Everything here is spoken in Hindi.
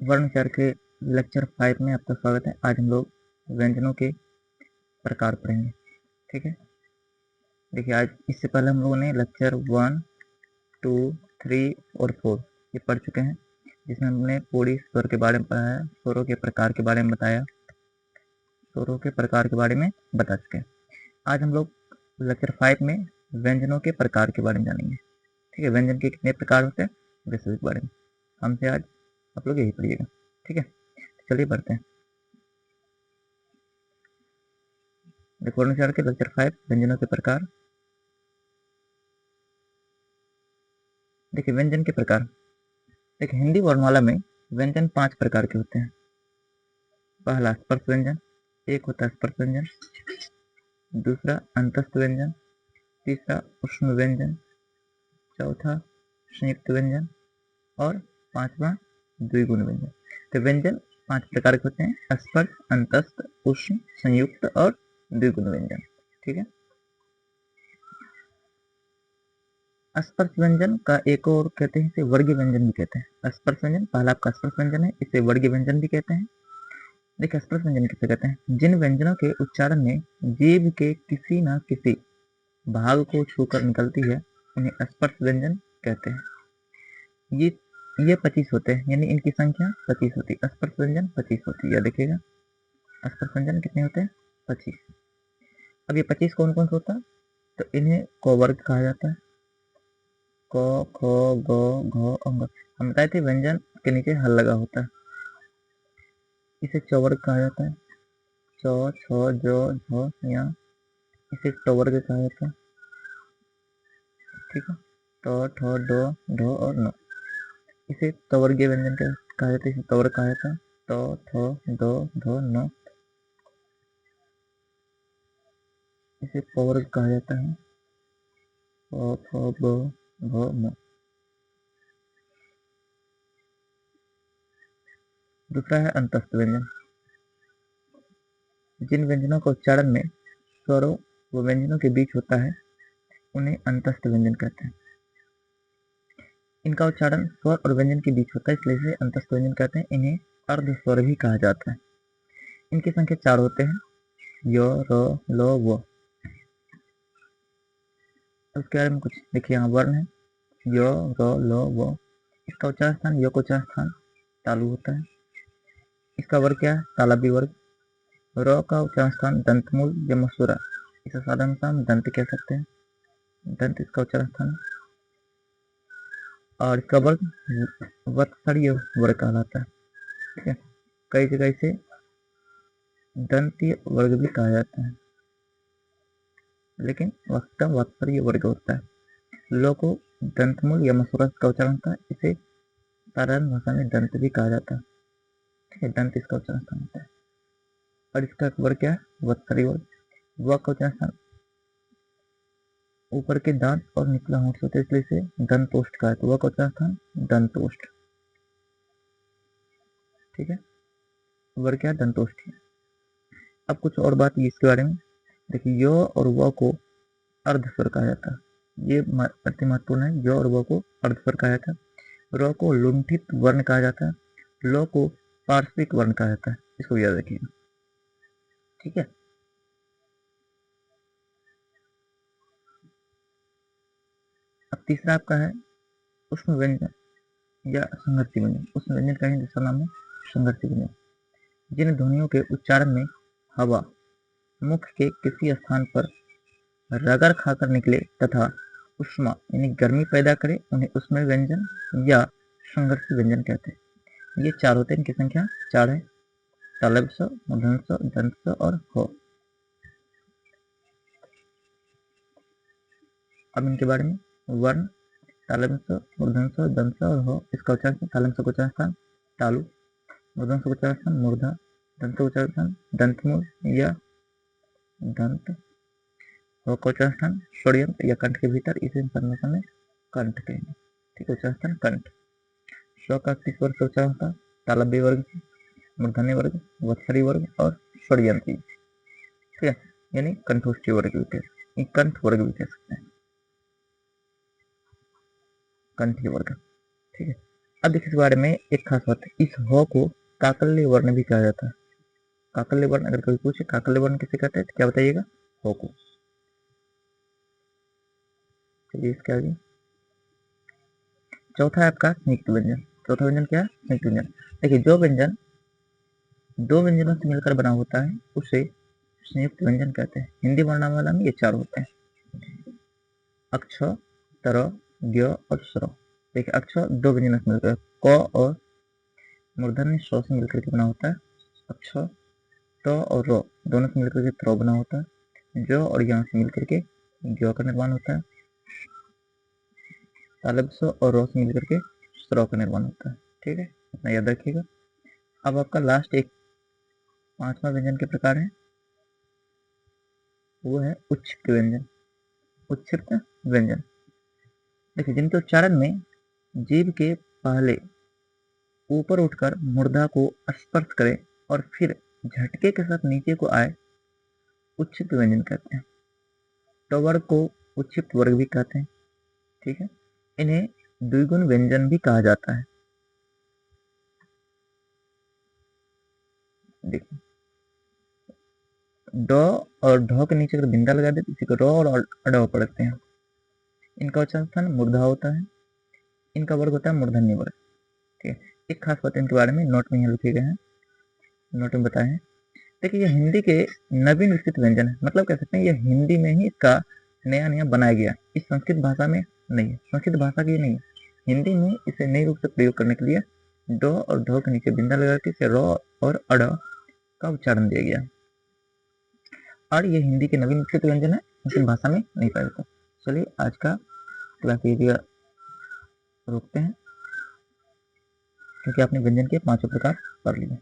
वर्ण विचार के लेक्चर 5 में आपका स्वागत है। आज हम लोग व्यंजनों के प्रकार पढ़ेंगे। ठीक है, देखिए आज इससे पहले हम लोगों ने लेक्चर 1, 2, 3 और 4 ये पढ़ चुके हैं, जिसमें हमने पूरी स्वर के बारे में पढ़ा है, स्वरों के प्रकार के बारे में बताया, स्वरों के प्रकार के बारे में बता चुके हैं। आज हम लोग लेक्चर 5 में व्यंजनों के प्रकार के बारे में जानेंगे। ठीक है, व्यंजन के कितने प्रकार होते हैं वैसे के बारे में हमसे आज आप लोग यही पढ़िएगा। ठीक है, चलिए बढ़ते हैं। वर्ण के लेक्चर 5 व्यंजनों के प्रकार। देखिए व्यंजन के प्रकार। देखिए हिंदी वर्णमाला में व्यंजन 5 प्रकार के होते हैं। पहला स्पर्श व्यंजन, एक होता है स्पर्श व्यंजन, दूसरा अंतस्थ व्यंजन, तीसरा उष्ण व्यंजन, चौथा संयुक्त व्यंजन और पांचवा द्विगुण व्यंजन। तो व्यंजन 5 प्रकार के होते हैं: स्पर्श, अंतस्थ, उष्ण, संयुक्त और द्विगुण व्यंजन। ठीक है, स्पर्श व्यंजन का एक और कहते हैं, इसे वर्गीय व्यंजन भी कहते हैं। स्पर्श व्यंजन पहला आपका स्पर्श व्यंजन है, इसे वर्गीय व्यंजन भी कहते हैं। देखिए स्पर्श व्यंजन किसे कहते हैं? जिन व्यंजनों के उच्चारण में जीभ के किसी न किसी भाग को छूकर निकलती है उन्हें स्पर्श व्यंजन कहते हैं। ये 25 होते हैं, यानी इनकी संख्या 25 होती है। स्पर्श व्यंजन 25 होती है। देखिएगा स्पर्श व्यंजन कितने होते हैं? 25। अब ये 25 कौन कौन सा होता है? तो इन्हें क वर्ग कहा जाता है। क, ख, ग, घ, अंग। हम बताए थे व्यंजन के नीचे हल लगा होता है, इसे चौवर्ग कहा जाता है। च, छ, ज, झ, या इसे टवर्ग कहा जाता है। ठीक है, ट, ठ, ड, ढ और न, इसे तवर्गीय व्यंजन कहा जाता है। इसे तवर्ग कहा जाता है। ट, ठ, ड, ढ, न, इसे पवर्ग कहा जाता है। प, फ, ब, भ, म। दूसरा है अंतस्थ व्यंजन। जिन व्यंजनों का उच्चारण में स्वरों व व्यंजनों के बीच होता है उन्हें अंतस्थ व्यंजन कहते हैं। इनका उच्चारण स्वर और व्यंजन के बीच होता है, इसलिए इसे अंतस्थ व्यंजन कहते हैं। इन्हें अर्ध स्वर भी कहा जाता है। इनकी संख्या 4 होते हैं: य, र, ल, व। उसके बारे में कुछ देखिए, यहाँ वर्ण है य, र, ल, व। इसका उच्चारण स्थान, य का उच्चारण स्थान तालु होता है। इसका वर्ग क्या है? तालव्य वर्ग। र का उच्चारण स्थान दंतमूल या मसूरा, इसे साधारण नाम दंत कह सकते हैं। दंत इसका उच्चारण स्थान। और इसका वर्ग वत्सरीय वर्ग कहलाता है। ठीक है, कई जगह इसे दंतीय वर्ग भी कहा जाता है, लेकिन वास्तव वत्सरीय वर्ग होता है। लो को दंतमूल या मसूरा का उच्चारण था, इसे साधारण भाषा में दंत भी कहा जाता है। ठीक है, दंत इसका उच्चारण स्थान होता है। और इसका वर्ग क्या है? वत्सरीय वर्ग। व का उच्चारण स्थान ऊपर के दांत और निचला होंठ से होता है, इसलिए इसे दंतोष्ठ कहा जाता है। व का उच्चारण स्थान दंतोष्ठ। ठीक है, वर्ग क्या है? दंतोष्ठ है। अब कुछ और बात इसके बारे में देखिए, य और व को अर्ध स्वर कहा जाता है। ये अति महत्वपूर्ण है। य और व को अर्ध स्वर कहा जाता है। र को लुंठित वर्ण कहा जाता है। ल को पार्श्विक वर्ण कहा जाता है। इसको याद रखिएगा। ठीक है, अब तीसरा आपका है उष्ण व्यंजन या संघर्षी व्यंजन। उष्ण व्यंजन का दूसरा नाम है संघर्षी व्यंजन। जिन ध्वनियों के उच्चारण में हवा मुख के किसी स्थान पर रगड़ खाकर निकले तथा उष्मा यानी गर्मी पैदा करे उन्हें उष्ण व्यंजन या संघर्षी व्यंजन कहते हैं। ये 4 होते हैं, इनकी संख्या 4 है: तालव्य स, मूर्धन्य स, दंत स और ह। अब इनके बारे में वर्ण तालव्य स, मूर्धन्य स, दंत स और ह। इसका उच्चारण तालव्य स का उच्चारण स्थान तालु, मूर्धन्य स का उच्चारण स्थान मूर्धा, दंत का उच्चारण स्थान दंतमूल या दंत, ह का उच्चारण स्थान षड्यंत्र या कंठ के भीतर, इसे भाषा में कंठ कहेंगे। ठीक है, उच्चारण स्थान कंठ। स्व का 30 वर्ग से उच्चारण होता है तालव्य वर्ग, मूर्धन्य वर्ग, वत्सरी वर्ग और षड्यंत्री। ठीक है, यानी कंठोष्ठी वर्ग भी कह, कंठ वर्ग भी कह सकते हैं, कंठी वर्ग। ठीक है, अब देखिए इस बारे में एक खास बात है, इस ह को काकल्य वर्ण भी कहा जाता है। काकल्य वर्ण अगर कोई पूछे काकल्य वर्ण किसे कहते हैं तो क्या बताइएगा, ह को। चलिए इसके आगे चौथा है आपका संयुक्त व्यंजन। चौथा व्यंजन क्या है, संयुक्त व्यंजन। देखिए जो व्यंजन दो व्यंजनों से मिलकर बना होता है उसे संयुक्त व्यंजन कहते हैं। हिंदी वर्णमाला में ये चार होते हैं, अक्ष, तर, ज्ञ और स्वर। देखिए अक्ष दो व्यंजनों से मिलकर, क और मूर्धन्य ष से मिलकर के बना होता है अक्ष, ट और र दोनों से मिलकर के त्र बना होता है, ज और य से मिलकर के ज्ञ का निर्माण होता है, तालव्य स और र से मिलकर के स्र का निर्माण होता है। ठीक है, इतना याद रखिएगा। अब आपका लास्ट एक पांचवा व्यंजन के प्रकार है, वो है उच्छिष्ट व्यंजन। उच्छिष्ट व्यंजन देखिए जिनके उच्चारण में जीभ के पहले ऊपर उठकर मूर्धा को स्पर्श करे और फिर झटके के साथ नीचे को आए, उच्छिष्ट व्यंजन कहते हैं। ट वर्ग को उच्छिष्ट वर्ग भी कहते हैं। ठीक है, इन्हें द्विगुण व्यंजन भी कहा जाता है। देखिए ड और ढ के नीचे अगर बिंदा लगा दे तो इसी को र और अड पढ़ते हैं। इनका उच्चारण स्थान मूर्धा होता है, इनका वर्ग होता है मूर्धन्य वर्ग। ठीक है, एक खास बात इनके बारे में नोट में यहाँ लिखे गए हैं, नोट में बताए हैं। देखिए ये हिंदी के नवीन विकसित व्यंजन है, मतलब कह सकते हैं ये हिंदी में ही इसका नया नया बनाया गया, इस संस्कृत भाषा में नहीं है, संस्कृत भाषा की नहीं है, हिंदी में इसे नई रूप से प्रयोग करने के लिए ड और ढ के नीचे बिंदा लगा के इसे र और अड़ का उच्चारण दिया गया और ये हिंदी के नवीन विकसित व्यंजन है, संस्कृत भाषा में नहीं पाया जाता। चलिए आज का क्लास एरिया रोकते हैं क्योंकि आपने व्यंजन के पांचों प्रकार पढ़ लिए।